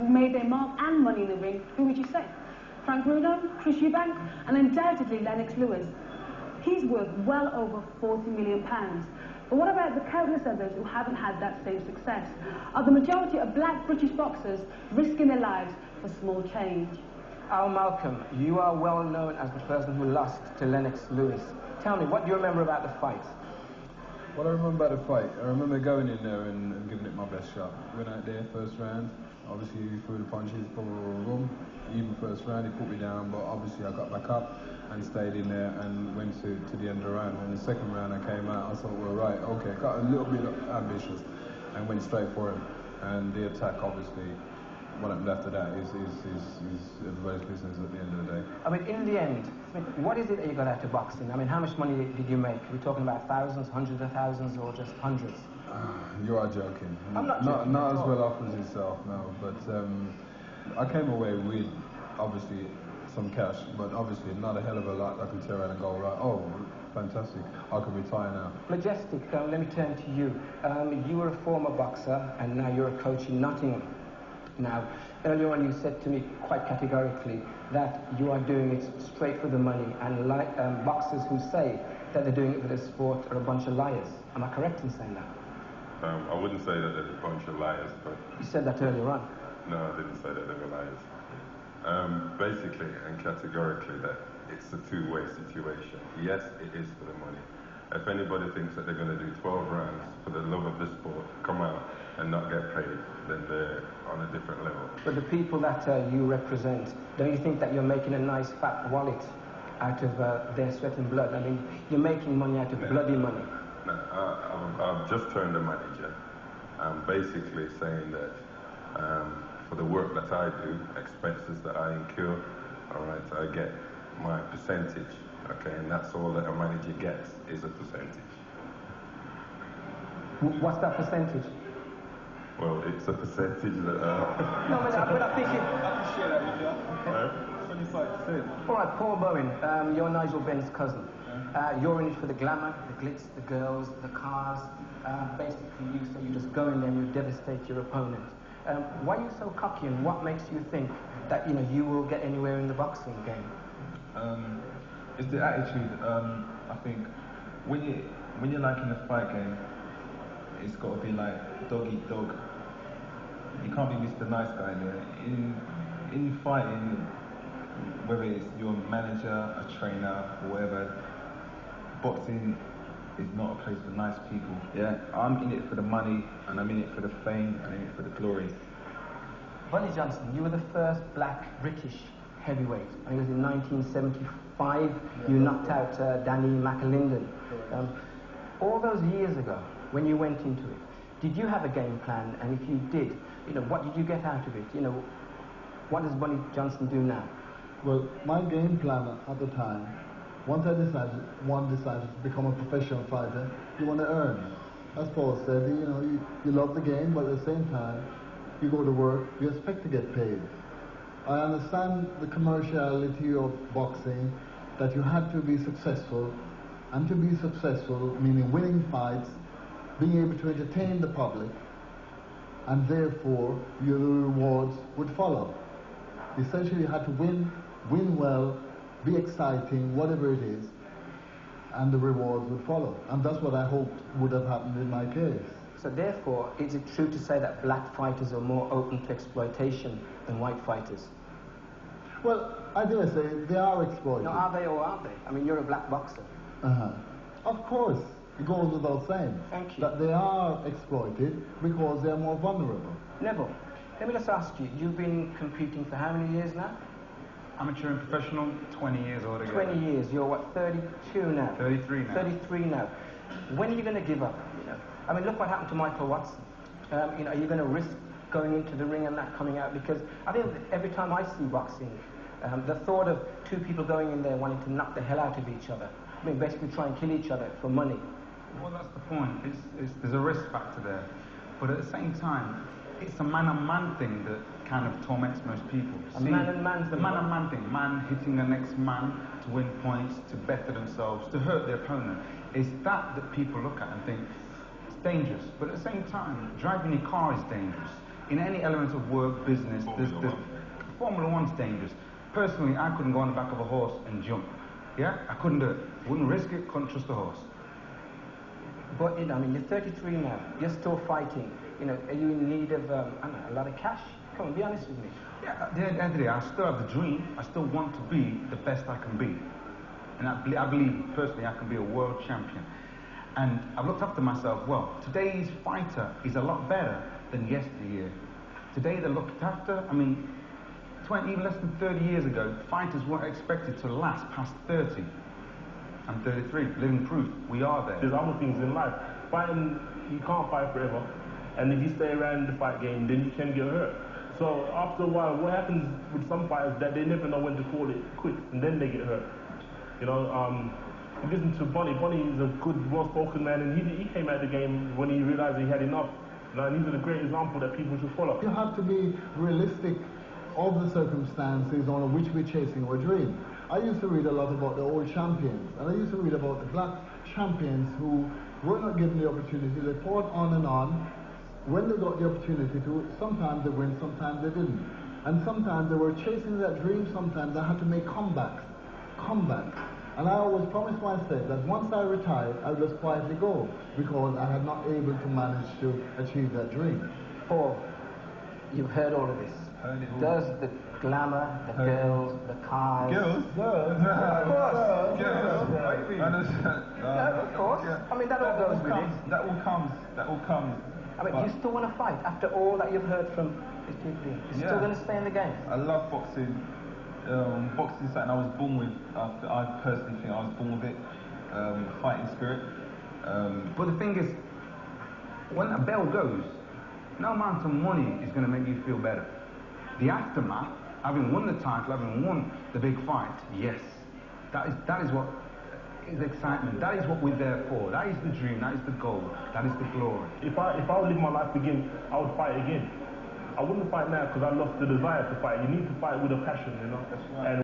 made their mark and money in the ring, who would you say? Frank Bruno, Chris Eubank, and undoubtedly Lennox Lewis. He's worth well over £40 million. But what about the countless others who haven't had that same success? Are the majority of black British boxers risking their lives for small change? Al Malcolm, you are well known as the person who lost to Lennox Lewis. Tell me, what do you remember about the fight? What I remember about the fight, I remember going in there and giving it my best shot. Went out there first round, obviously he threw the punches, boom, boom, boom. Even first round he put me down, but obviously I got back up and stayed in there and went to the end of the round. And the second round I came out, I thought, well, right, okay, got a little bit ambitious and went straight for him. And the attack, obviously, what happened after that is everybody's business at the end of the day. I mean, in the end, what is it that you got out of boxing? I mean, how much money did you make? Are we talking about thousands, hundreds of thousands, or just hundreds? You are joking. I'm not joking. Not as well off as yourself, no. But I came away with, obviously, some cash, but obviously not a hell of a lot I could turn around and go, right, oh, fantastic, I can retire now. Majestic, let me turn to you. You were a former boxer, and now you're a coach in Nottingham. Now, earlier on you said to me quite categorically that you are doing it straight for the money, and like boxers who say that they're doing it for the sport are a bunch of liars. Am I correct in saying that? I wouldn't say that they're a bunch of liars, but... You said that earlier on. No, I didn't say that they were liars. Basically and categorically that it's a two-way situation. Yes, it is for the money. If anybody thinks that they're going to do 12 rounds for the love of the sport, come out and not get paid, then they're on a different level. But the people that you represent, don't you think that you're making a nice fat wallet out of their sweat and blood? I mean, you're making money out of bloody money. No, I've just turned a manager. I'm basically saying that for the work that I do, expenses that I incur, all right, I get my percentage, okay, and that's all that a manager gets is a percentage. What's that percentage? Well, it's a percentage that... No, but I think you... I can share that with you. 25%. All right, Paul Bowen, you're Nigel Benn's cousin. You're in it for the glamour, the glitz, the girls, the cars. Basically, you say you just go in there and you devastate your opponent. Why are you so cocky, and what makes you think that you will get anywhere in the boxing game? It's the attitude. I think when you're like in a fight game, it's got to be like dog eat dog. You can't be Mr. Nice Guy there. In fighting, whether it's your manager, a trainer, or whatever, boxing is not a place for nice people. Yeah, I'm in it for the money, and I'm in it for the fame, and I'm in it for the glory. Bunny Johnson, you were the first black British heavyweight. I think it was in 1975. You knocked out Danny McAlinden. All those years ago, when you went into it, did you have a game plan? And if you did, what did you get out of it? What does Bunny Johnson do now? Well, my game plan at the time, once I decided, to become a professional fighter, you want to earn. As Paul said, you love the game, but at the same time, you go to work, you expect to get paid. I understand the commerciality of boxing, that you had to be successful, and to be successful, meaning winning fights, being able to entertain the public, and therefore your rewards would follow. Essentially, you had to win well, be exciting, whatever it is, and the rewards would follow. And that's what I hoped would have happened in my case. So therefore, is it true to say that black fighters are more open to exploitation than white fighters? Well, I dare say they are exploited. No, are they or aren't they? I mean, you're a black boxer. Of course, it goes without saying. Thank you. That they are exploited because they are more vulnerable. Neville, let me just ask you, you've been competing for how many years now? Amateur and professional, 20 years altogether. 20 years. You're what, 32 now? 33 now. 33 now. When are you going to give up? I mean, look what happened to Michael Watson. Are you going to risk going into the ring and that coming out? Because I think every time I see boxing, the thought of two people going in there wanting to knock the hell out of each other, I mean, basically try and kill each other for money. Well, that's the point. There's a risk factor there. But at the same time, it's a man-on-man thing that kind of torments most people. Man-on-man thing? The man-on-man thing. Man hitting the next man to win points, to better themselves, to hurt their opponent. It's that people look at and think, it's dangerous. But at the same time, driving your car is dangerous. in any element of work, business, Formula One's dangerous. Personally, I couldn't go on the back of a horse and jump. Yeah, I couldn't do it. Wouldn't risk it, couldn't trust the horse. But, you know, I mean, you're 33 now. You're still fighting. You know, are you in need of, I don't know, a lot of cash? Come on, be honest with me. Yeah, at the end of the day, I still have the dream. I still want to be the best I can be. And I believe, personally, I can be a world champion. And I've looked after myself well. Today's fighter is a lot better than yesteryear. Today they're looked after. I mean, even less than 30 years ago, fighters weren't expected to last past 30. I'm 33, living proof. We are there. There's other things in life. Fighting, you can't fight forever. And if you stay around the fight game, then you can get hurt. So after a while, what happens with some fighters that they never know when to call it quits, and then they get hurt. You know, listen to Bonnie. Bonnie is a good, well-spoken man, and he came out of the game when he realized he had enough. You know, and he's a great example that people should follow. You have to be realistic of the circumstances on which we're chasing our dream. I used to read a lot about the old champions, and I used to read about the black champions who were not given the opportunity. They fought on and on. When they got the opportunity to, sometimes they win, sometimes they didn't. And sometimes they were chasing that dream, sometimes they had to make comebacks. And I always promised myself that once I retired, I would just quietly go, because I had not able to manage to achieve that dream. Paul, you've heard all of this. Does the glamour, the girls, the cars... Girls? Of course. Girls. Of course. I mean, that all goes with it. That all comes. I mean, you still want to fight after all that you've heard from these people? You're still going to stay in the game? I love boxing. Boxing is something I was born with. I personally think I was born with it. Fighting spirit. But the thing is, when a bell goes, no amount of money is going to make you feel better. The aftermath, having won the title, having won the big fight, yes, that is what is excitement. That is what we're there for. That is the dream. That is the goal. That is the glory. If I would live my life again, I would fight again. I wouldn't fight now because I lost the desire to fight. You need to fight with a passion, you know. That's right. And